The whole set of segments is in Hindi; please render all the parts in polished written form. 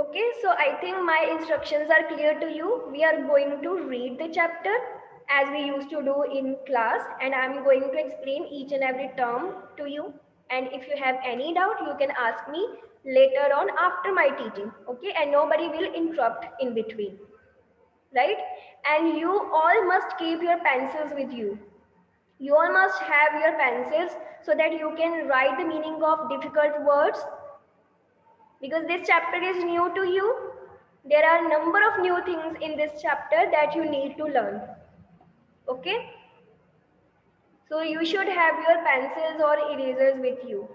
Okay, so I think my instructions are clear to you. We are going to read the chapter as we used to do in class, and I'm going to explain each and every term to you. And if you have any doubt, you can ask me later on after my teaching. Okay, and nobody will interrupt in between, right? And you all must keep your pencils with you. You all must have your pencils so that you can write the meaning of difficult words, because this chapter is new to you. There are a number of new things in this chapter that you need to learn. Okay, so you should have your pencils or erasers with you.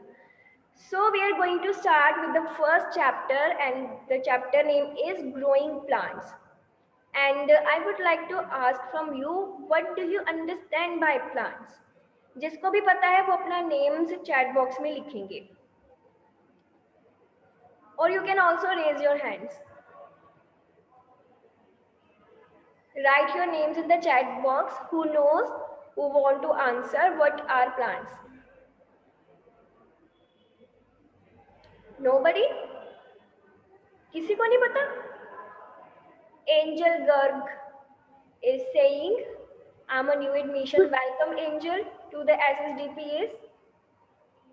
So we are going to start with the first chapter, and the chapter name is growing plants. And I would like to ask from you, what do you understand by plants? जिसको भी पता है वो अपना नेम से चैट बॉक्स में लिखेंगे, or you can also raise your hands. Write your names in the chat box. Who knows, who want to answer what are plants? Nobody? किसी को नहीं पता? Angel Garg is saying, I'm a new admission. Welcome, Angel, to the SSDPS.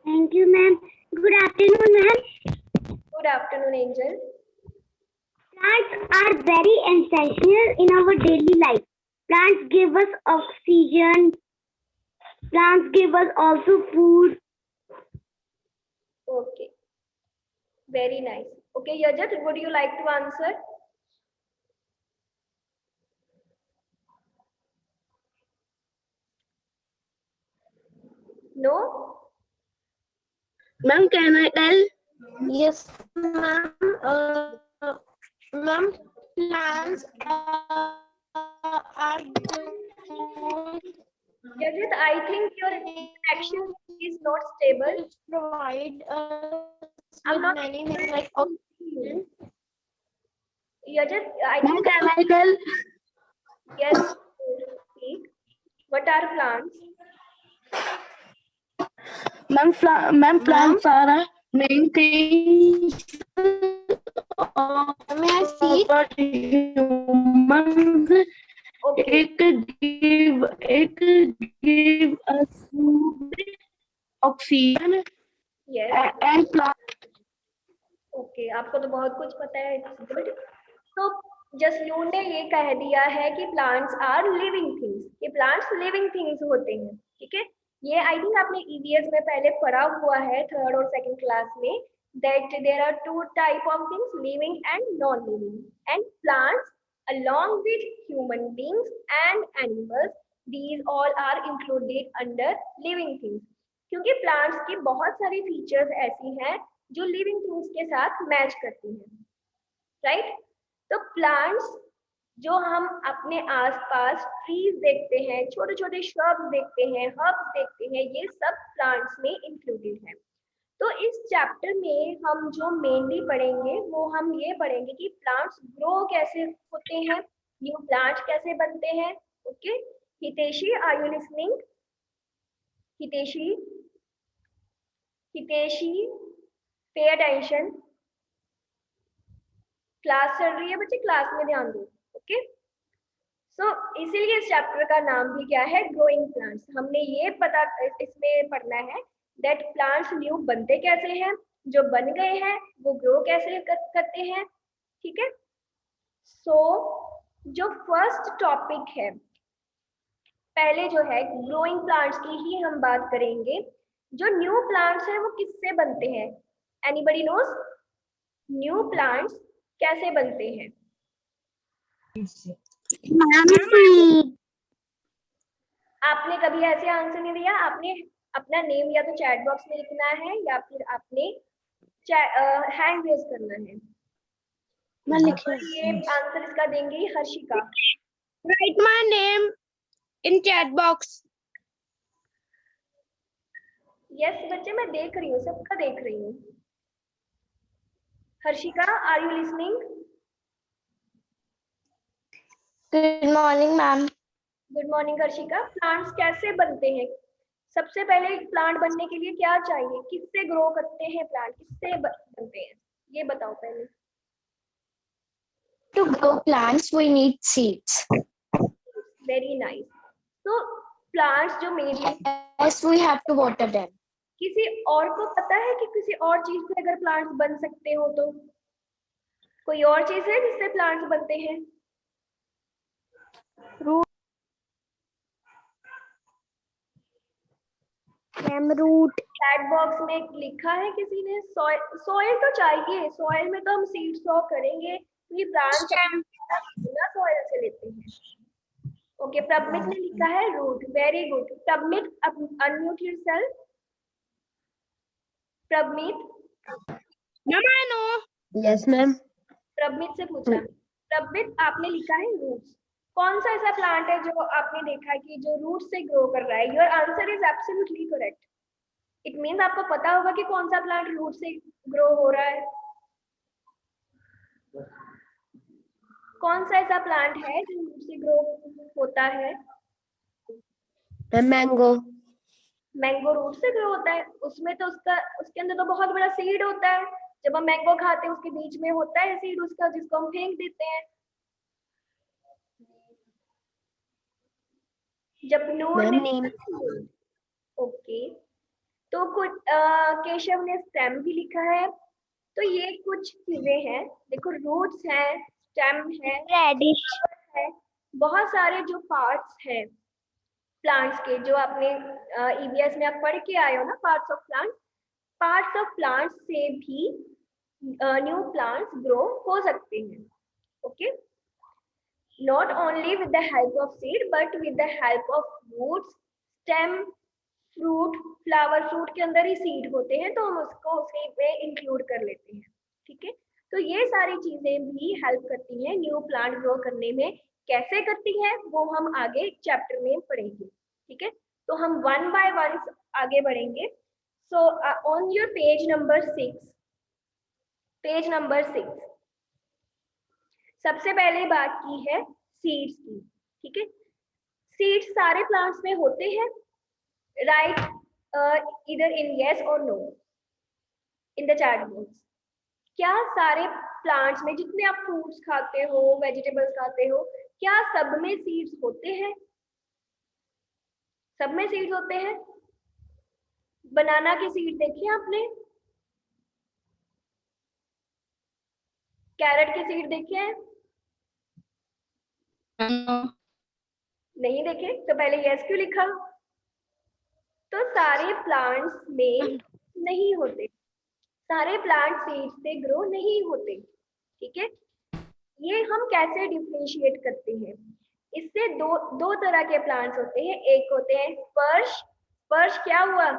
Thank you, ma'am. Good afternoon, ma'am. Good afternoon, Angel. Plants are very essential in our daily life. Plants give us oxygen. Plants give us also food. Okay. Very nice. Okay, Yajat, would you like to answer? No? Ma'am, can I tell? Yes, ma'am. Ma'am, plants are Yajat, I think your connection is not stable. provide I'm not many things like oxygen. Yajat, I Ma'am, think can I tell? yes. Speak. What are plants? Ma'am, plants are a main thing of May I see? our humans. Okay. एक give us food, oxygen, Yes. and plant. Okay, आपको तो बहुत कुछ पता है, इट्स गुड। तो जस्ट यू ने ये कह दिया है कि प्लांट्स आर लिविंग थिंग्स, ये प्लांट्स लिविंग थिंग्स होते हैं, ठीक है। ये आई थिंक आपने ईवीएस में पहले पढ़ा हुआ है, थर्ड और सेकंड क्लास में, that there are two type of things, living and non living, and plants along with human beings and animals, these all are included under living things, क्योंकि प्लांट्स की बहुत सारी फीचर्स ऐसी हैं जो लिविंग थिंग्स के साथ मैच करती हैं, राइट। तो प्लांट्स जो हम अपने आसपास ट्रीज देखते हैं, छोटे छोटे श्रब्स देखते हैं, हर्ब्स देखते हैं, ये सब प्लांट्स में इंक्लूडेड है। तो इस चैप्टर में हम जो मेनली पढ़ेंगे वो हम ये पढ़ेंगे कि प्लांट्स ग्रो कैसे होते हैं, न्यू प्लांट्स कैसे बनते हैं। Okay, Hiteshi, are you listening? Hiteshi, Hiteshi, pay attention, class चल रही है बच्चे, क्लास में ध्यान दो। ओके, सो इसीलिए इस चैप्टर का नाम भी क्या है, ग्रोइंग प्लांट्स। हमने ये पता इसमें पढ़ना है दैट प्लांट्स न्यू बनते कैसे हैं, जो बन गए हैं वो ग्रो कैसे करते हैं, ठीक है। सो जो फर्स्ट टॉपिक है, पहले जो है ग्रोइंग प्लांट्स की ही हम बात करेंगे। जो न्यू प्लांट्स हैं वो किससे बनते हैं? एनीबडी नोस न्यू प्लांट्स कैसे बनते हैं? आपने कभी ऐसे आंसर नहीं दिया, आपने अपना नेम या तो चैट बॉक्स में लिखना है या फिर आपने हैंड रेज करना है। मैं ये आंसर इसका देंगी Harshika. Write my name in chat box. Yes बच्चे, मैं देख रही हूँ, सबका देख रही हूँ। Harshika, are you listening? Good morning, ma'am. Good morning Harshika. Plants कैसे बनते हैं? सबसे पहले प्लांट बनने के लिए क्या चाहिए, किससे ग्रो करते हैं प्लांट, किससे बनते हैं, ये बताओ पहले। to grow plants, we need seeds. Very nice. तो प्लांट्स जो mainly Yes, we have to water them. किसी और को पता है कि किसी और चीज से अगर प्लांट्स बन सकते हो तो कोई और चीज है जिससे प्लांट्स बनते हैं? रूट। चैट बॉक्स में लिखा है किसी ने सॉइल तो चाहिए, सॉइल में तो हम सीड सॉ करेंगे क्योंकि प्लांट्स बिना सॉइल से लेते हैं। ओके, प्रभमित ने लिखा है root. Very good Prabhmit, unmute yourself. Prabhmit, Mama, I know. Yes, ma'am. Prabhmit से पूछा। प्रभमित, आपने लिखा है रूट्स। कौन सा ऐसा प्लांट है जो आपने देखा कि जो रूट से ग्रो कर रहा है? Your answer is absolutely correct. It means आपको पता होगा कि कौन सा प्लांट रूट से ग्रो हो रहा है। कौन सा ऐसा प्लांट है जो रूट से ग्रो होता है? Mango. मैंगो रूट से ग्रो होता है। उसमें तो उसके अंदर तो बहुत बड़ा सीड होता है। जब हम मैंगो खाते हैं उसके बीच में होता है सीड उसका, जिसको हम फेंक देते हैं। जब नूर ने ओके, तो कुछ केशव ने स्टेम भी लिखा है। तो ये कुछ चीजें हैं, देखो रूट्स है, स्टेम है, रेडिश है, बहुत सारे जो पार्ट्स हैं प्लांट्स के, जो आपने ईवीएस में आप पढ़ के आए हो ना, parts of plant. Parts of plants से भी न्यू प्लांट्स ग्रो हो सकते हैं। Okay, not only with the help of seed but with the help of roots, stem, fruit, flower. Fruit के अंदर ही सीड होते हैं तो हम उसको उसी में इंक्लूड कर लेते हैं। ठीक है, तो ये सारी चीजें भी हेल्प करती हैं न्यू प्लांट ग्रो करने में। कैसे करती है वो हम आगे चैप्टर में पढ़ेंगे। ठीक है, तो हम वन बाय वन आगे बढ़ेंगे। So on your page number 6 सबसे पहले बात की है सीड्स की। ठीक है, सीड्स सारे प्लांट्स में होते हैं। राइट इधर इन यस और no in the chat box. क्या सारे प्लांट्स में, जितने आप फ्रूट्स खाते हो, वेजिटेबल्स खाते हो, क्या सब में सीड्स होते हैं? सब में सीड्स होते हैं। बनाना की सीड देखी आपने? कैरेट की सीड देखे हैं? नहीं देखे? तो पहले यस क्यों लिखा? तो सारे प्लांट्स में नहीं होते, सारे प्लांट सीड से ग्रो नहीं होते। ठीक है, ये हम कैसे डिफरेंशिएट करते हैं? इससे दो तरह के प्लांट्स होते हैं। एक होते हैं स्पर्श। स्पर्श क्या हुआ?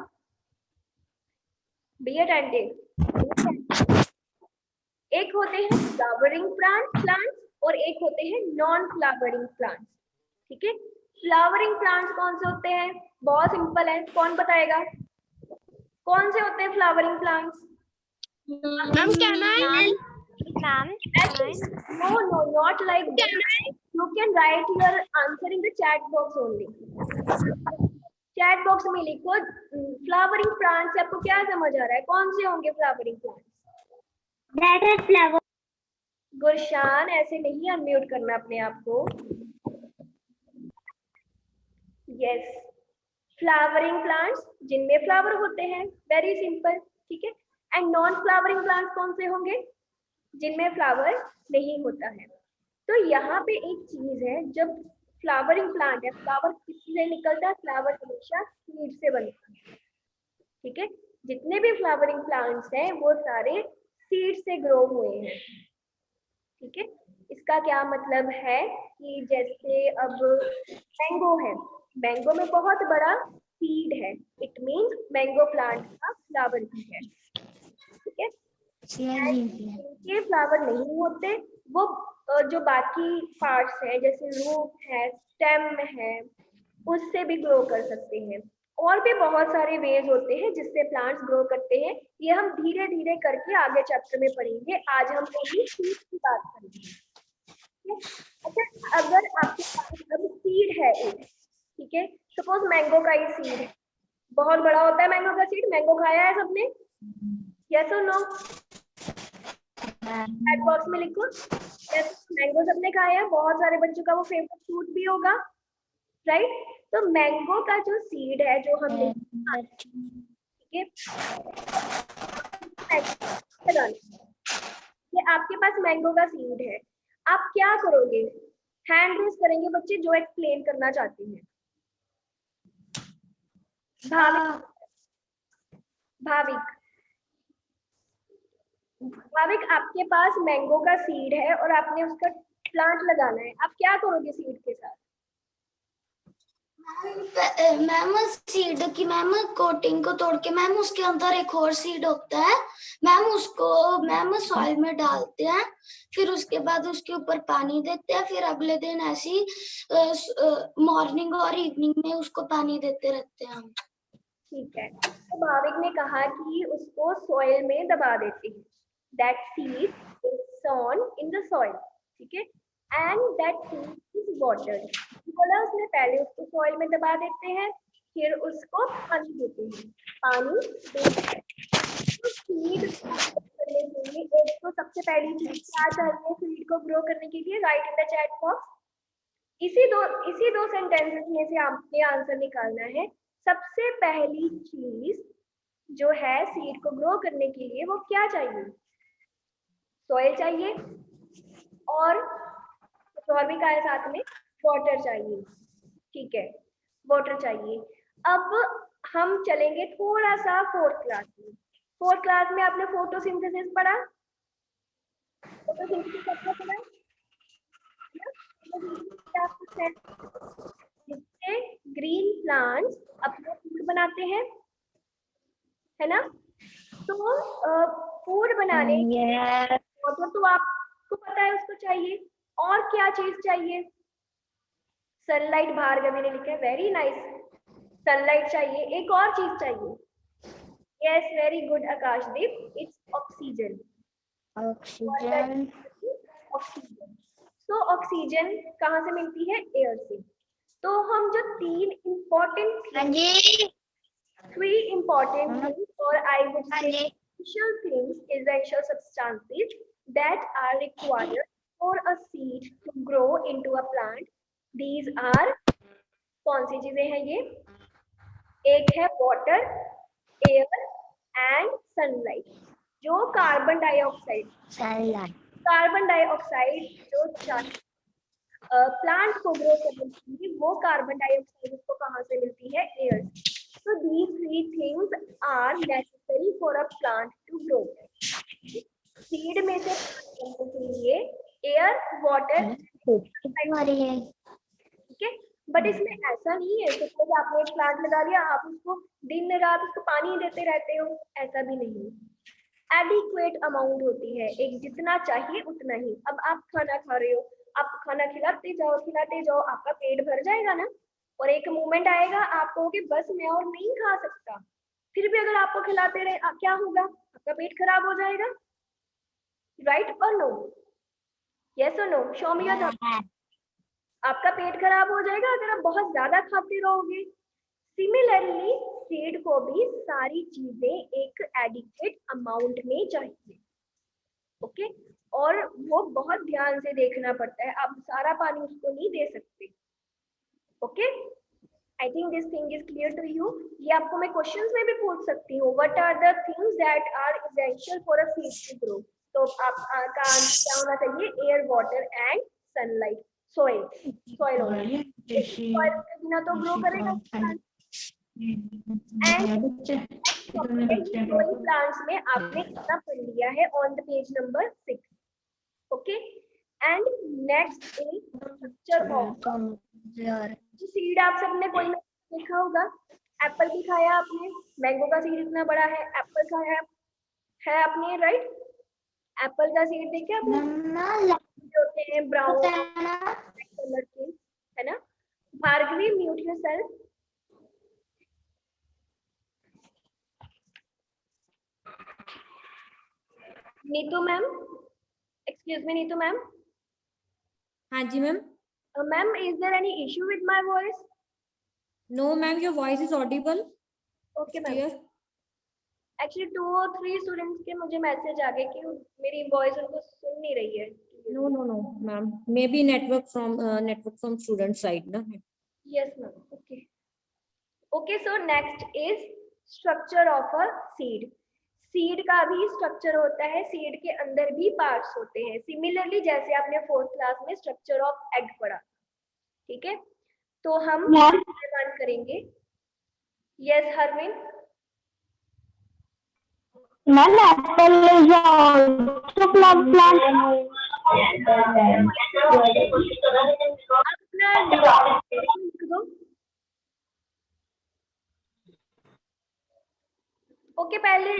Be attentive. एक होते हैं फ्लावरिंग प्लांट्स और एक होते हैं नॉन फ्लावरिंग प्लांट्स। ठीक है, फ्लावरिंग प्लांट्स कौन से होते हैं? बहुत सिंपल है, कौन बताएगा? कौन से होते हैं flowering plants? Ma'am, can I? No, not like that. You can write your answer in the chat box only. Chat box में लिखो फ्लावरिंग प्लांट्स। आपको क्या समझ आ रहा है, कौन से होंगे flowering plants? That is flower. Gurshan, ऐसे नहीं अनम्यूट करना अपने आप को। यस, फ्लावरिंग प्लांट्स जिनमें फ्लावर होते हैं, वेरी सिंपल। ठीक है, एंड नॉन फ्लावरिंग प्लांट्स कौन से होंगे? जिनमें फ्लावर नहीं होता है। तो यहाँ पे एक चीज है, जब फ्लावरिंग प्लांट है, फ्लावर किससे निकलता है? फ्लावर हमेशा सीड से बनता है। ठीक है, जितने भी फ्लावरिंग प्लांट्स हैं वो सारे सीड से ग्रो हुए हैं। ठीक है, इसका क्या मतलब है कि जैसे अब मैंगो है, मैंगो में बहुत बड़ा सीड है, इट मींस मैंगो प्लांट का फ्लावर भी है। ठीक है, इनके फ्लावर नहीं होते, वो जो बाकी पार्ट्स है जैसे रूट है, स्टेम है, उससे भी ग्रो कर सकते हैं। और भी बहुत सारे वेज होते हैं जिससे प्लांट्स ग्रो करते हैं। ये हम धीरे धीरे करके आगे चैप्टर में पढ़ेंगे। आज हम ओनली सीड की बात करेंगे। अच्छा, अगर आपके पास अब सीड है एक, ठीक है, सपोज मैंगो का ही सीड है, बहुत बड़ा होता है मैंगो का सीड। मैंगो खाया है सबने? यस और नो? चैट बॉक्स में लिखो। जैसे मैंगो सबने खाया है, बहुत सारे बच्चों का वो फेवरेट फ्रूट भी होगा, राइट। तो मैंगो का जो सीड है जो हमने, ठीक है, ये आपके पास मैंगो का सीड है, आप क्या करोगे? हैंड रेज करेंगे बच्चे जो एक्सप्लेन करना चाहते हैं। भाविक, भाविक, भाविक, आपके पास मैंगो का सीड है और आपने उसका प्लांट लगाना है, आप क्या करोगे सीड के साथ? मैम सीड की मैम कोटिंग को तोड़ के मैम उसके अंदर एक और सीड होता है मैम, उसको मैम सॉइल में डालते हैं, फिर उसके बाद उसके ऊपर पानी देते हैं, फिर अगले दिन ऐसी मॉर्निंग और इवनिंग में उसको पानी देते रहते हैं हम। ठीक है, तो भाविक ने कहा कि उसको सॉइल में दबा देते हैं, that seed is sown in the soil, ठीक है, and that seed is watered. बोला उसने पहले उसको सॉइल में दबा देते हैं, फिर उसको पानी देते हैं, पानी देते हैं। तो सीड करने के लिए एक तो सबसे पहली चीज क्या चाहिए सीड को ग्रो करने के लिए? Right in the chat box. इसी दो सेंटेंसेस में से आपने आंसर निकालना है। सबसे पहली चीज जो है सीड को ग्रो करने के लिए वो क्या चाहिए? सॉइल चाहिए और कुछ और भी कहा है साथ में, वाटर चाहिए, ठीक है, वाटर चाहिए। अब हम चलेंगे थोड़ा सा फोर्थ क्लास में। फोर्थ क्लास में आपने फोटोसिंथेसिस पढ़ा? फोटोसिंथेसिस आपने पढ़ा है? जिससे ग्रीन प्लांट्स अपना फूड बनाते हैं, है ना? तो फूड बनाने वाटर तो आपको पता है उसको चाहिए, और क्या चीज चाहिए? सनलाइट, भार्गवी ने लिखा है, वेरी नाइस, सनलाइट चाहिए, एक और चीज चाहिए। Yes, very good Akashdeep, it's oxygen. Oxygen. Oxygen. तो ऑक्सीजन कहाँ से मिलती है? एयर से। तो हम जो तीन important three important things, or I would say essential things, essential substances that are required for a seed to grow into a plant. These are, कौन सी चीजें हैं ये? एक है वाटर, एयर एंड सनलाइट। जो कार्बन डाइऑक्साइड, कार्बन डाइऑक्साइड जो चाहिए प्लांट को ग्रो करने के लिए, वो कार्बन डाइऑक्साइड उसको कहाँ से मिलती है? एयर से। So these three things are necessary for a plant to grow. Seed में से करने के लिए एयर, वाटर, ठीक है। बट इसमें ऐसा नहीं है कि आपने एक प्लांट लगा लिया, आप उसको दिन रात उसको पानी देते रहते हो, ऐसा भी नहीं। एडिक्वेट अमाउंट होती है, एक जितना चाहिए उतना ही। अब आप खाना खा रहे हो, आप खाना खिलाते जाओ, आपका पेट भर जाएगा ना, और एक मोमेंट आएगा आप कहोगे बस मैं और नहीं खा सकता, फिर भी अगर आपको खिलाते रहे क्या होगा? आपका पेट खराब हो जाएगा, राइट और नो? यस और no? Show me your thoughts. आपका पेट खराब हो जाएगा अगर आप बहुत ज्यादा खाते रहोगे। सिमिलरली सीड को भी सारी चीजें एक एडिक्वेट अमाउंट में चाहिए, ओके, और वो बहुत ध्यान से देखना पड़ता है, आप सारा पानी उसको नहीं दे सकते, okay. I think this thing is clear to you. ये आपको मैं क्वेश्चंस में भी पूछ सकती हूँ, what are the things that are essential for a seed to grow? तो आपका आंसर क्या होना चाहिए? Air, water and sunlight, soil. Soil के बिना तो ग्रो करेगा प्लांट्स में आपने इतना पढ़ लिया है on the page number 6, okay. And next is structure of seed. आप सबने कोई देखा होगा, एप्पल भी खाया आपने, मैंगो का सीड इतना बड़ा है, एप्पल खाया है आपने, राइट? एप्पल का सीड देखे आपने? होते हैं ब्राउन कलर के, है ना? Bhargavi, mute yourself. Neetu ma'am, excuse me, Neetu ma'am. हाँ जी ma'am. Ma'am, is there any issue with my voice? No ma'am, your voice is audible. Okay ma'am. Actually 2 और 3 स्टूडेंट्स के मुझे मैसेज आ गए कि मेरी वॉइस उनको सुन नहीं रही है। No, ma'am. Maybe network from student side, na? Yes, ma'am. Okay. Okay, so next is structure of a seed. Seed का भी स्ट्रक्चर होता है, सीड के अंदर भी पार्ट्स होते हैं, सिमिलरली जैसे आपने 4th क्लास में स्ट्रक्चर ऑफ एग पढ़ा, ठीक है? तो हम निर्माण करेंगे। Yes Harvin. Ma'am apple is also plant. अपना लिख दो। ओके, पहले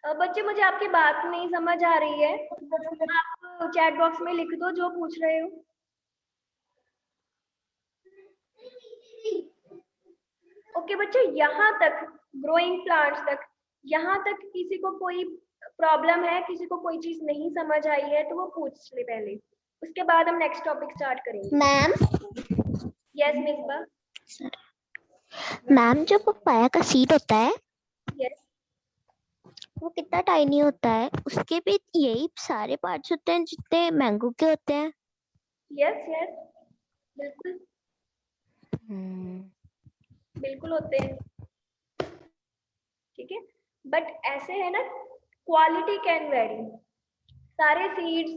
बच्चे मुझे आपकी बात नहीं समझ आ रही है, आप चैट बॉक्स में लिख दो जो पूछ रहे हो। ओके बच्चे, यहाँ तक ग्रोइंग प्लांट्स तक, यहाँ तक किसी को कोई प्रॉब्लम है, किसी को कोई चीज नहीं समझ आई है तो वो पूछ ले पहले, उसके बाद हम नेक्स्ट टॉपिक स्टार्ट करेंगे। Ma'am yes Misbah. मैम जो पपाया का सीड होता है यस वो कितना टाइनी होता है, उसके भी यही सारे पार्ट्स होते हैं जितने मैंगो के होते हैं? यस यस बिल्कुल बिल्कुल होते हैं, ठीक है? बट ऐसे है ना, क्वालिटी कैन वेरी, सारे सीड्स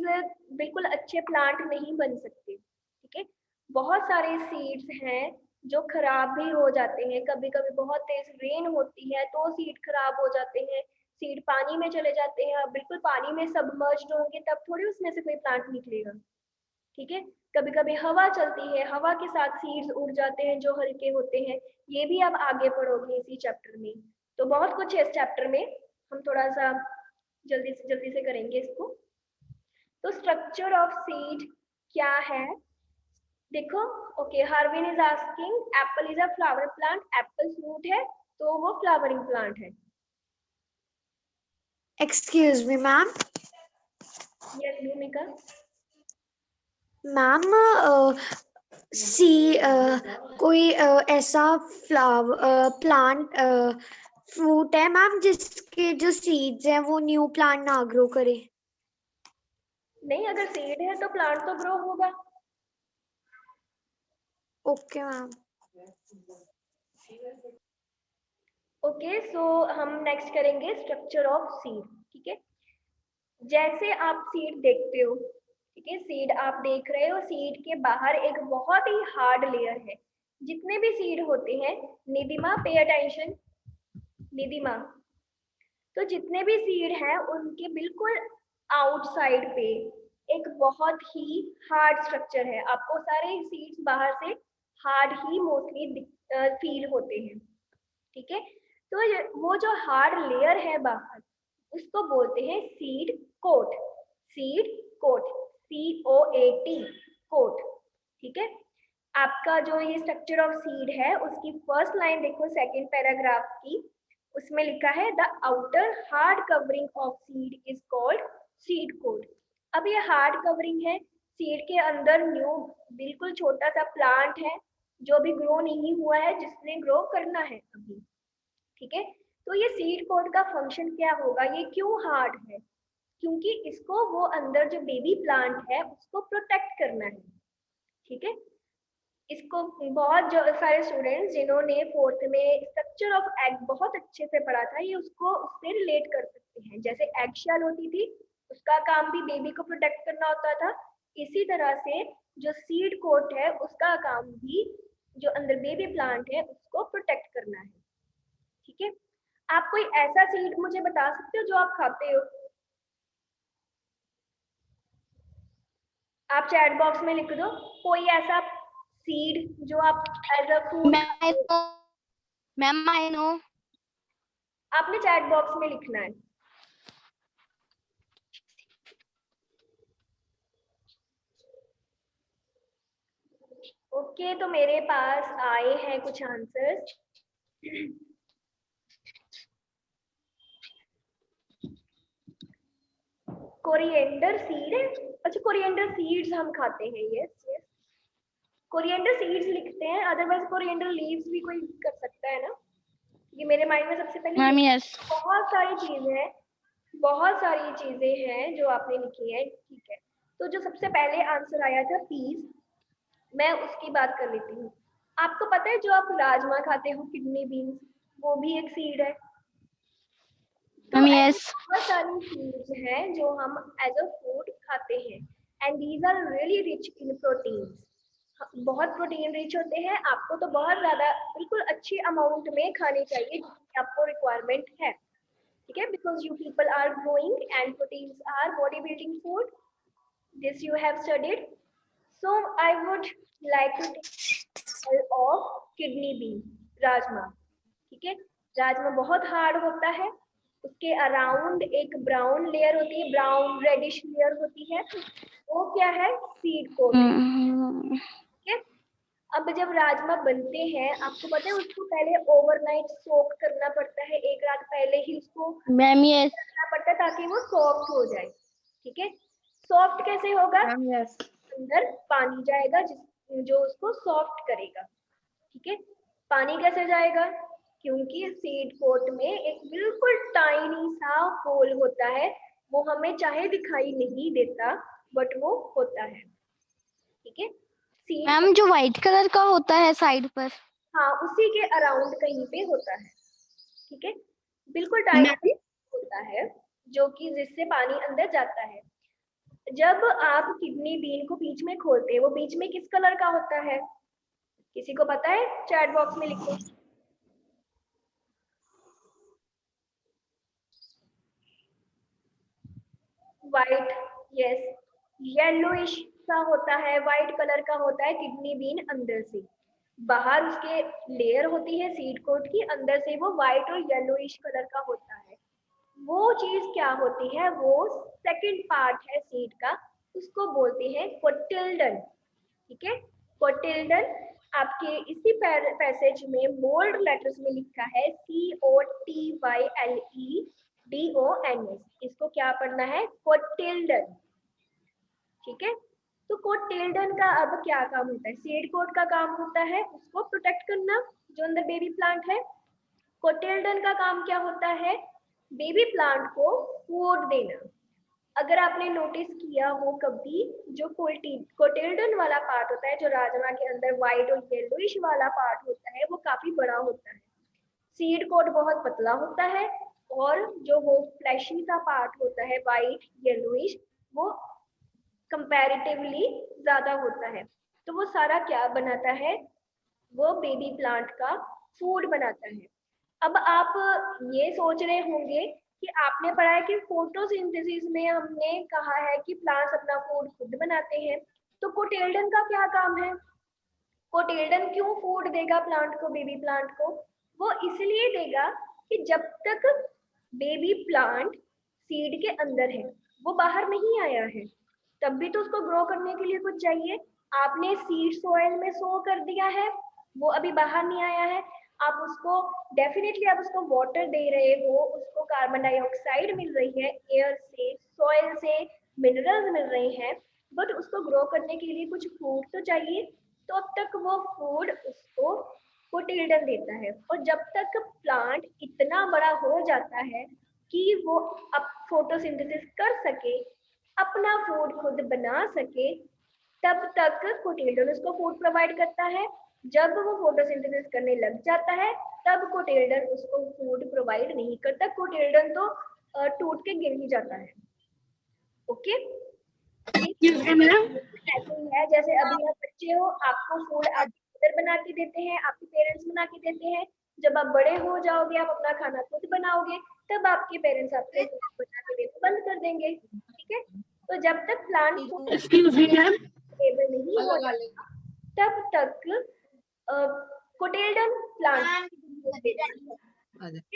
बिल्कुल अच्छे प्लांट नहीं बन सकते, ठीक है? बहुत सारे सीड्स हैं जो खराब भी हो जाते हैं, कभी कभी बहुत तेज रेन होती है तो सीड खराब हो जाते हैं, सीड पानी में चले जाते हैं, बिल्कुल पानी में सबमर्ज्ड होंगे तब थोड़ी उसमें से कोई प्लांट निकलेगा, ठीक है? कभी कभी हवा चलती है, हवा के साथ सीड्स उड़ जाते हैं जो हल्के होते हैं, ये भी आप आगे पढ़ोगे इसी चैप्टर में, तो बहुत कुछ है इस चैप्टर में, हम थोड़ा सा जल्दी से करेंगे इसको। तो स्ट्रक्चर ऑफ सीड क्या है देखो। Okay, Harvin is asking Apple is a flower plant, Apple fruit है तो वो फ्लावरिंग प्लांट है। Excuse me ma'am. Yes Bhumika. Ma'am कोई ऐसा प्लांट फ्रूट है मैम जिसके जो सीड्स हैं वो न्यू प्लांट ना ग्रो करे? नहीं, अगर सीड है तो प्लांट तो ग्रो होगा। Okay ma'am. ओके, सो हम नेक्स्ट करेंगे स्ट्रक्चर ऑफ सीड, ठीक है? जैसे आप सीड देखते हो, ठीक है, सीड आप देख रहे हो, सीड के बाहर एक बहुत ही हार्ड लेयर है, जितने भी सीड होते हैं, निधिमा पे अटेंशन, निधिमा, तो जितने भी सीड हैं उनके बिल्कुल आउटसाइड पे एक बहुत ही हार्ड स्ट्रक्चर है, आपको सारे सीड्स बाहर से हार्ड ही मोस्टली फील होते हैं, ठीक है? तो वो जो हार्ड लेयर है बाहर उसको बोलते हैं seed coat, seed coat, COAT coat, ठीक है? आपका जो ये स्ट्रक्चर ऑफ सीड है उसकी फर्स्ट लाइन देखो सेकंड पैराग्राफ की, उसमें लिखा है the outer hard covering of seed is called seed coat. अब ये हार्ड कवरिंग है, सीड के अंदर न्यू बिल्कुल छोटा सा प्लांट है जो भी ग्रो नहीं हुआ है, जिसने ग्रो करना है अभी, ठीक है? तो ये सीड कोट का फंक्शन क्या होगा, ये क्यों हार्ड है? क्योंकि इसको वो अंदर जो बेबी प्लांट है उसको प्रोटेक्ट करना है, ठीक है? इसको बहुत जो सारे स्टूडेंट्स जिन्होंने 4th में स्ट्रक्चर ऑफ एग बहुत अच्छे से पढ़ा था, ये उसको उससे रिलेट कर सकते हैं, जैसे एग शेल होती थी उसका काम भी बेबी को प्रोटेक्ट करना होता था, इसी तरह से जो सीड कोट है उसका काम भी जो अंदर बेबी प्लांट है उसको प्रोटेक्ट करना है, ठीक है? आप कोई ऐसा सीड मुझे बता सकते हो जो आप खाते हो? आप चैट बॉक्स में लिख दो कोई ऐसा सीड जो आप as a food. Ma'am I know. आपने चैट बॉक्स में लिखना है। ओके, तो मेरे पास आए हैं कुछ आंसर्स। कोरिएंडर सीड है, अच्छा कोरिएंडर सीड्स हम खाते हैं, यस यस कोरिएंडर सीड्स लिखते हैं, अदरवाइज कोरिएंडर लीव्स भी कोई कर सकता है ना, ये मेरे माइंड में सबसे पहले मैम यस बहुत सारी चीजें हैं जो आपने लिखी है, ठीक है। तो जो सबसे पहले आंसर आया था पीस, मैं उसकी बात कर लेती हूँ। आपको पता है जो आप राजमा खाते हो, किडनी बीन्स, वो भी एक सीड है। तो मैम ऐसी यस बहुत सारी सीड्स हैं जो हम एज अ फूड खाते हैं, and these are really rich in proteins. बहुत प्रोटीन रिच होते हैं, आपको तो बहुत ज्यादा बिल्कुल अच्छी अमाउंट में खाने चाहिए जितनी आपको रिक्वायरमेंट है, ठीक है। Because you people are growing and proteins are body building food, this you have studied. So I would like to take of kidney bean, rajma, ठीक है। राजमा बहुत हार्ड होता है, उसके अराउंड एक ब्राउन लेयर होती है, ब्राउन रेडिश लेयर होती है, वो क्या है, सीड कोट, ठीक है। अब जब राजमा बनते हैं, आपको पता है उसको पहले ओवरनाइट सोक करना पड़ता है, एक रात पहले ही उसको मैम यस रखना पड़ता है ताकि वो सॉफ्ट हो जाए, ठीक है। सॉफ्ट कैसे होगा, यस अंदर पानी जाएगा जो उसको सॉफ्ट करेगा, ठीक है। पानी कैसे जाएगा, क्योंकि सीड कोट में एक बिल्कुल टाइनी सा होल होता है, वो हमें चाहे दिखाई नहीं देता बट वो होता है, ठीक है। सीड, मैम जो व्हाइट कलर का होता है साइड पर, हाँ उसी के अराउंड कहीं पे होता है, ठीक है। बिल्कुल टाइनी होता है जो कि जिससे पानी अंदर जाता है। जब आप किडनी बीन को बीच में खोलते हैं, वो बीच में किस कलर का होता है, किसी को पता है, चैट बॉक्स में लिखो। व्हाइट, यस, येलोइश सा होता है, व्हाइट कलर का होता है किडनी बीन अंदर से, बाहर उसके लेयर होती है सीड कोट की, अंदर से वो व्हाइट और येलोइश कलर का होता है। वो चीज क्या होती है, वो सेकंड पार्ट है सीड का, उसको बोलते हैं कोटिल्डन, ठीक है। कोटिल्डन आपके इसी पैसेज में बोल्ड लेटर्स में लिखा है COTYLEDONS, इसको क्या पढ़ना है, कोटिल्डन, ठीक है। तो कोटिल्डन का अब क्या काम होता है, सीड कोट का काम होता है उसको प्रोटेक्ट करना जो अंदर बेबी प्लांट है। कोटिल्डन का काम क्या होता है, बेबी प्लांट को फूड देना। अगर आपने नोटिस किया हो कभी, जो कोटिल्डन वाला पार्ट होता है, जो राजमा के अंदर व्हाइट और येलोइश वाला पार्ट होता है, वो काफी बड़ा होता है। सीड कोट बहुत पतला होता है, और जो वो फ्लैशी सा पार्ट होता है व्हाइट येलोइश, वो कंपैरेटिवली ज्यादा होता है। तो वो सारा क्या बनाता है, वो बेबी प्लांट का फूड बनाता है। अब आप ये सोच रहे होंगे कि आपने पढ़ा है कि फोटोसिंथेसिस में हमने कहा है कि प्लांट्स अपना फूड खुद बनाते हैं, तो कोटिल्डन का क्या काम है, कोटिल्डन क्यों फूड देगा प्लांट को, बेबी प्लांट को, वो इसलिए देगा कि जब तक बेबी प्लांट सीड के अंदर है, वो बाहर नहीं आया है, तब भी तो उसको ग्रो करने के लिए कुछ चाहिए। आपने सीड सॉइल में सो कर दिया है, वो अभी बाहर नहीं आया है, आप उसको डेफिनेटली आप उसको वाटर दे रहे हो, उसको कार्बन डाइऑक्साइड मिल रही है एयर से, सॉइल से मिनरल्स मिल रहे हैं, बट उसको ग्रो करने के लिए कुछ फूड तो चाहिए, तो अब तक वो फूड उसको कोटिल्डन देता है। और जब तक प्लांट इतना बड़ा हो जाता है कि वो अब फोटोसिंथेसिस कर सके, अपना फूड खुद बना सके, तब तक कोटिल्डन उसको फूड प्रोवाइड करता है। जब वो फोटोसिंथेसिस करने लग जाता है, तब कोटिल्डन उसको फूड प्रोवाइड नहीं करता, कोटिल्डन तो टूट के गिर ही जाता है, ओके। ऐसे ही है जैसे अभी आप बच्चे हो, आपको फूड आपके मदर बना के देते हैं, आपके पेरेंट्स बना के देते हैं, जब आप बड़े हो जाओगे आप अपना खाना खुद बनाओगे, तब आपके पेरेंट्स आपको फूड बना के देना बंद कर देंगे, ठीक है। तो जब तक प्लांट स्टेबल नहीं हो जाता, तब तक कोटिल्डन प्लांट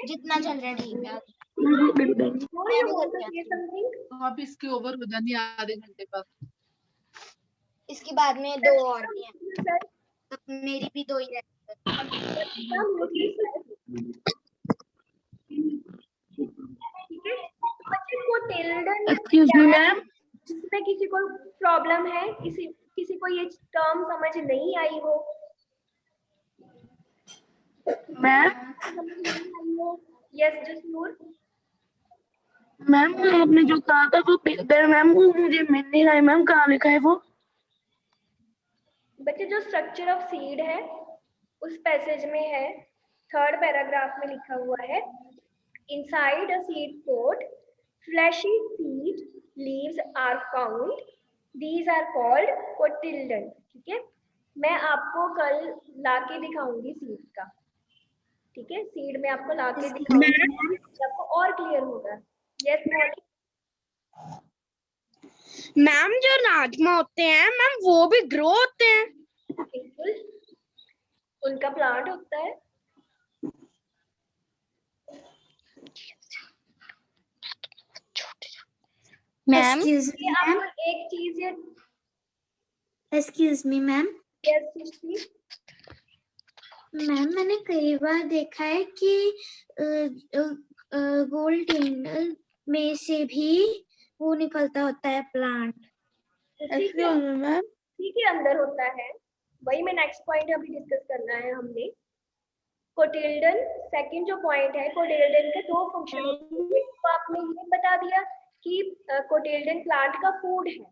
जितना चल रहा है ठीक है। समथिंग, आप इसके ओवर हो जानी आधे घंटे बाद। इसके बाद में 2 और भी हैं, तो मेरी भी 2 ही है। एक्सक्यूज मी मैम, इसमें किसी को प्रॉब्लम है, किसी को ये टर्म समझ नहीं आई हो, मैम समझ नहीं यस जसूर। मैम आपने जो कहा था वो पिलर मैम वो मुझे मिल नहीं रहा है मैम, कहाँ लिखा है वो? बच्चे जो स्ट्रक्चर ऑफ सीड है उस पैसेज में है, 3rd पैराग्राफ में लिखा हुआ है, inside a seed pod fleshy seed leaves are found, these are called cotyledon। ठीक है, मैं आपको कल लाके दिखाऊंगी सीड का, ठीक है, सीड में आपको लाके दिखाऊंगी, आपको और क्लियर होगा। Yes Molly. मैम जो राजमा होते हैं मैम वो भी ग्रो होते हैं? बिल्कुल, उनका प्लांट होता है। मैम ये आपको एक चीज ये एक्सक्यूज मी मैम। यस सृष्टि, मैम मैंने कई बार देखा है कि गोल्ड टेंडर में से भी वो निकलता होता है प्लांट। मैम उसी के अंदर होता है, वही मैं नेक्स्ट पॉइंट अभी डिस्कस करना है हमने। कोटिल्डन सेकंड जो पॉइंट है, कोटिल्डन के 2 फंक्शन होते हैं, तो आपने ये बता दिया कि कोटिल्डन प्लांट का फूड है,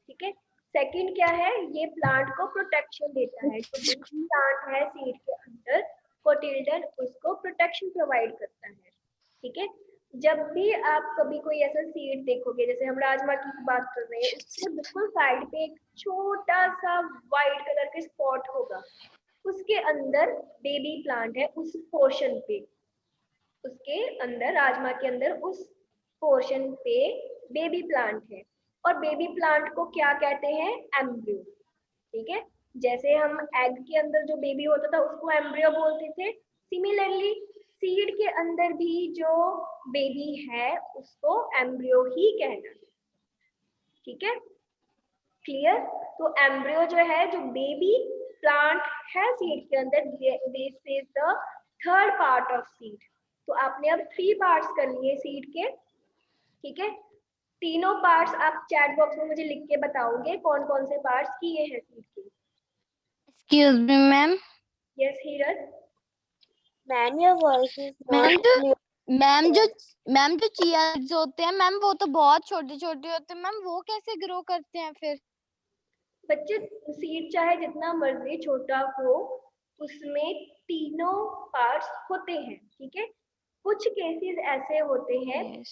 ठीक है। सेकंड क्या है, ये प्लांट को प्रोटेक्शन देता है, जो प्लांट है सीड के अंदर कोटिल्डन उसको प्रोटेक्शन प्रोवाइड करता है, ठीक है। जब भी आप कभी कोई ऐसा सीड देखोगे, जैसे हम राजमा की बात कर रहे हैं, उसके बिल्कुल साइड पे एक छोटा सा व्हाइट कलर का स्पॉट होगा, उसके अंदर बेबी प्लांट है, उस पोर्शन पे, उसके अंदर राजमा के अंदर उस पोर्शन पे बेबी प्लांट है। और बेबी प्लांट को क्या कहते हैं, एम्ब्रियो, ठीक है। जैसे हम एग के अंदर जो बेबी होता था उसको एम्ब्रियो बोलते थे, सिमिलरली सीड के अंदर भी जो बेबी है उसको एम्ब्रियो ही कहना है, ठीक है, क्लियर। तो एम्ब्रियो जो है, जो बेबी प्लांट है सीड के अंदर, this is the 3rd part of seed. तो आपने अब 3 पार्ट्स कर लिए सीड के, ठीक है। तीनों पार्ट्स आप चैट बॉक्स में मुझे लिख के बताओगे कौन कौन से पार्ट्स किए हैं सीड के। Excuse me ma'am. Yes Heeraj. Ma'am your voice is ma'am not जो मैम जो चिया सीड्स होते हैं मैम वो तो बहुत छोटे छोटे होते हैं मैम, वो कैसे ग्रो करते हैं फिर? बच्चे सीड चाहे जितना मर्जी छोटा हो, उसमें तीनों पार्ट्स होते हैं, ठीक है। कुछ केसेस ऐसे होते हैं, Yes.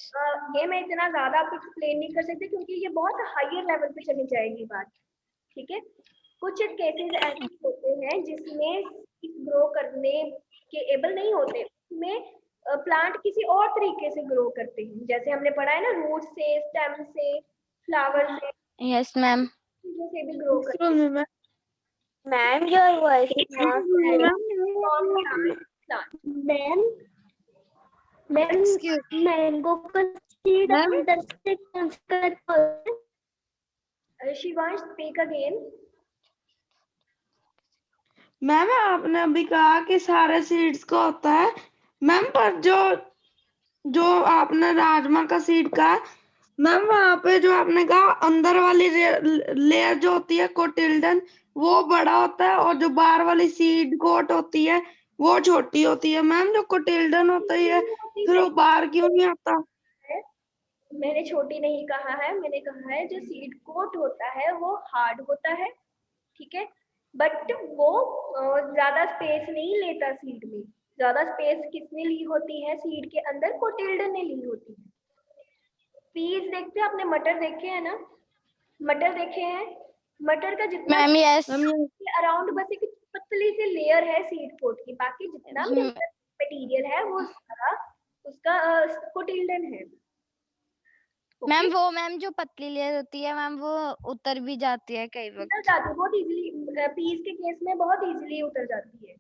ये मैं इतना ज्यादा आपको एक्सप्लेन नहीं कर सकती क्योंकि ये बहुत हायर लेवल पे चली जाएगी बात, ठीक है। कुछ केसेस ऐसे होते हैं जिसमें ग्रो करने के एबल नहीं होते, उसमें प्लांट किसी और तरीके से ग्रो करते हैं, जैसे हमने पढ़ा है ना, रूट से, स्टेम से, फ्लावर से, यस मैम। चीजों से भी ग्रो करते हैं। Ma'am your voice is not ma'am ma'am excuse mango का सीड मैम? अंदर से ट्रांसफर होता है? Shivansh speak again. मैम आपने अभी कहा कि सारे सीड्स का होता है मैम, पर जो जो आपने राजमा का सीड कहा मैम, वहाँ पे जो आपने कहा अंदर वाली लेयर जो होती है कोटिल्डन वो बड़ा होता है, और जो बाहर वाली सीड कोट होती है वो छोटी होती है। मैम जो कोटिल्डन होता है फिर वो बाहर क्यों नहीं आता? मैंने छोटी नहीं कहा है, मैंने कहा है जो सीड कोट होता है वो हार्ड होता है, ठीक है, बट वो ज्यादा स्पेस नहीं लेता सीड में। ज्यादा स्पेस किसने ली होती है सीड के अंदर, कोटिल्डन ने ली होती है। पीस देखते हैं आपने, मटर देखे हैं ना, मटर देखे हैं, मटर का जितना मैम यस। अराउंड बस एक पतली सी लेयर है सीड कोट की, बाकी जितना भी मटेरियल है वो सारा उसका कोटिल्डन है। मैम वो मैम जो पतली लेयर होती है मैम वो उतर भी जाती है कई उतर वक्त। जाती है बहुत इजीली, पीस के केस में बहुत इजीली उतर जाती है।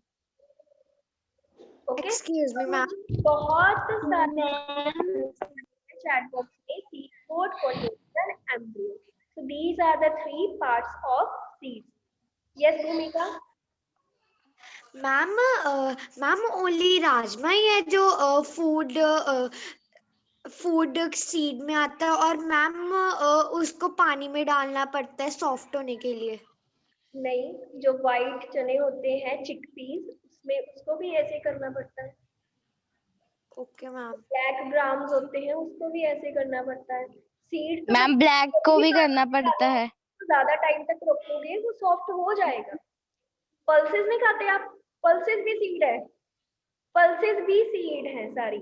ओके, एक्सक्यूज मी मैम बहुत सारे चैट बॉक्स में seed coat, cotyledon, embryo, so these are the 3 parts of seeds. Yes Bhumika. Ma'am ma'am only rajma ही है जो फूड सीड में आता है, और मैम उसको पानी में डालना पड़ता है सॉफ्ट होने के लिए? नहीं, जो व्हाइट चने होते हैं चिकपीस, उसमें उसको भी ऐसे करना पड़ता है। Okay ma'am. ब्लैक ग्राम्स होते हैं उसको भी ऐसे करना पड़ता है। सीड मैम ब्लैक को भी करना पड़ता है। ज्यादा टाइम तक रखोगे वो सॉफ्ट हो जाएगा। पल्सेस नहीं खाते आप? पल्सेस भी सीड है, पल्सेस भी सीड है सारी।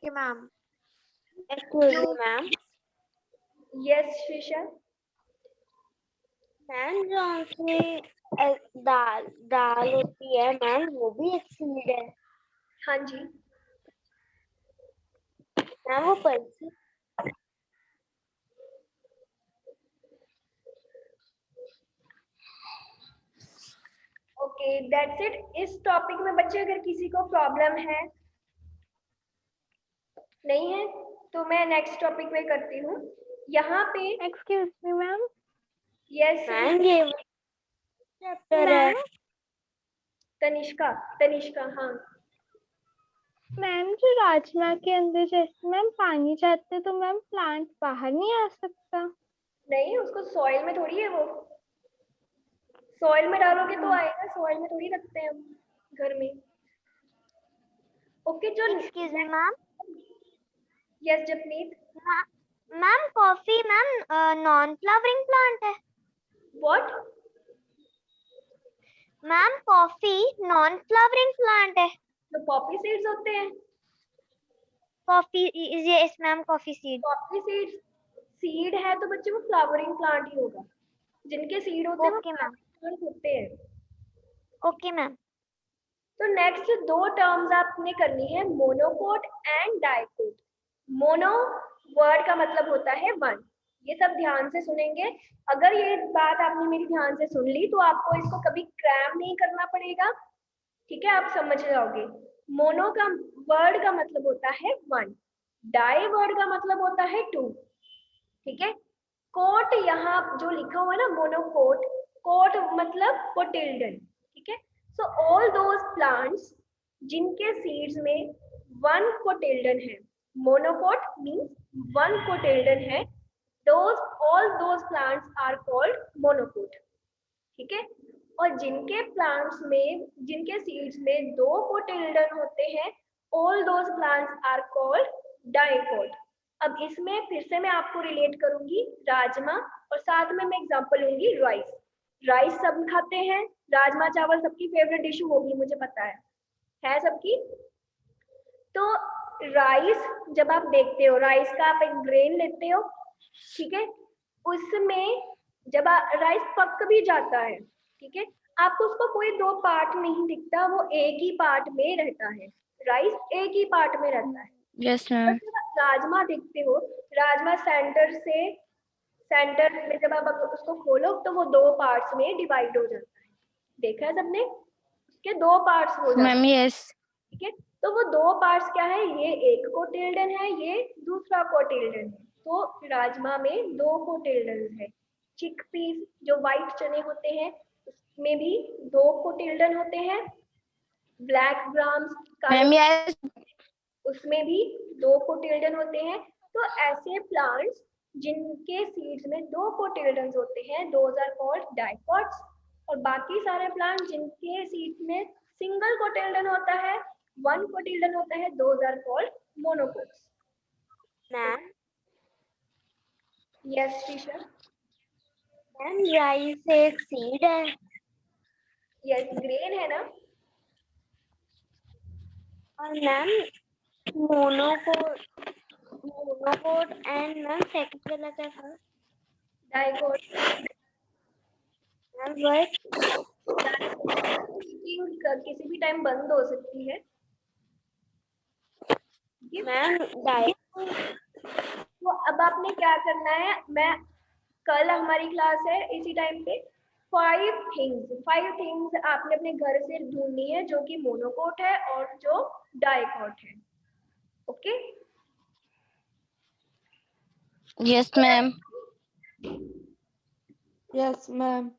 Ma'am ma'am yes Shrisha. Ma'am जो उसमें दाल दाल होती है मैम वो भी एक सीड है हाँ जी। मैम। वो पल्सी ओके दैट्स इट। इस टॉपिक में बच्चे अगर किसी को प्रॉब्लम है नहीं है तो मैं नेक्स्ट टॉपिक में करती हूँ। यहाँ पे excuse me ma'am. Yes ma'am ये चैप्टर है तनिष्का, तनिष्का हाँ। मैम जो राजमा के अंदर जैसे मैम पानी जाते तो मैम प्लांट बाहर नहीं आ सकता? नहीं उसको सॉइल में थोड़ी है, वो सॉइल में डालोगे तो आएगा, सॉइल में थोड़ी रखते हैं हम घर में। ओके जो excuse me ma'am. Yes Japneet. Ma'am coffee ma'am non flowering plant है। What? Ma'am coffee non flowering plant है। जो पॉपी सीड्स होते हैं। Coffee yes ma'am coffee seed. Poppy seeds seed है तो बच्चे वो फ्लावरिंग प्लांट ही होगा। जिनके सीड होते हैं वो ओके मैम। फ्लावरिंग प्लांट होते हैं। Okay ma'am. तो नेक्स्ट दो टर्म्स आपने करनी है, monocot and dicot. Mono word का मतलब होता है वन, ये सब ध्यान से सुनेंगे। अगर ये बात आपने मेरी ध्यान से सुन ली तो आपको इसको कभी क्रैम नहीं करना पड़ेगा, ठीक है, आप समझ जाओगे। मोनो का वर्ड का मतलब होता है वन, डाई वर्ड का मतलब होता है टू, ठीक है। कोट यहाँ जो लिखा हुआ है ना मोनोकोट, कोट मतलब कोटिल्डन, ठीक है। सो ऑल दोज प्लांट्स जिनके सीड्स में वन कोटिल्डन है, मोनोकोट मीन्स वन कोटिल्डन है, those all those plants are called monocot, ठीक है। और जिनके प्लांट्स में जिनके सीड्स में दो कोटिल्डन होते हैं, all those plants are called dicot। अब इसमें फिर से मैं आपको रिलेट करूंगी राजमा, और साथ में मैं एग्जांपल लूंगी राइस। राइस सब खाते हैं, राजमा चावल सबकी फेवरेट डिश होगी, मुझे पता है सबकी। तो राइस जब आप देखते हो, राइस का आप एक ग्रेन लेते हो, ठीक है, उसमें जब राइस पक भी जाता है, ठीक है, आपको उसको कोई दो पार्ट नहीं दिखता, वो एक ही पार्ट में रहता है, राइस एक ही पार्ट में रहता है। Yes ma'am. राजमा देखते हो, राजमा सेंटर में जब आप उसको खोलो तो वो दो पार्ट्स में डिवाइड हो जाता है, देखा है सबने, उसके दो पार्ट्स हो जाते हैं मैम यस। ठीक है। तो वो दो पार्ट्स क्या है, ये एक कोटिल्डन है, ये दूसरा कोटिल्डन है। तो राजमा में दो कोटिल्डन है। चिकपीस जो व्हाइट चने होते हैं उसमें भी दो कोटिल्डन होते हैं। Black grams ma'am yes. उसमें भी दो कोटिल्डन होते हैं। तो ऐसे प्लांट्स जिनके सीड्स में दो कोटिल्डन होते हैं, दोज आर कॉल्ड डाइकोट्स। और बाकी सारे प्लांट जिनके सीड्स में सिंगल कोटिल्डन होता है, वन कोटिल्डन होता है, those are called monocots. Ma'am yes teacher. Ma'am rice एक सीड है। यस ग्रेन है ना। और ma'am monocot and ma'am second वाला क्या था? डाइकोट। मैम वर्ड किसी भी टाइम बंद हो सकती है। Ma'am diet. तो अब आपने क्या करना है, मैं कल हमारी क्लास है इसी टाइम पे, 5 थिंग्स आपने अपने घर से ढूंढनी है जो कि मोनोकोट है और जो डाइकोट है। Okay yes ma'am. Yes ma'am.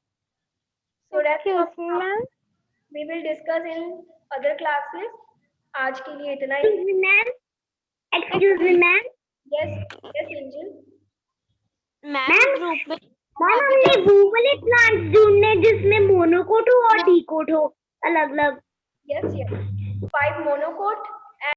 so that's Excuse me ma'am. we will discuss in other classes। आज के लिए इतना ही। Ma'am excuse me ma'am. Yes Angel. Ma'am group में मैम हमने वो वाले प्लांट्स ढूंढने जिसमें मोनोकोट हो और डीकोट हो, अलग अलग। Yes, yes. 5 monocot,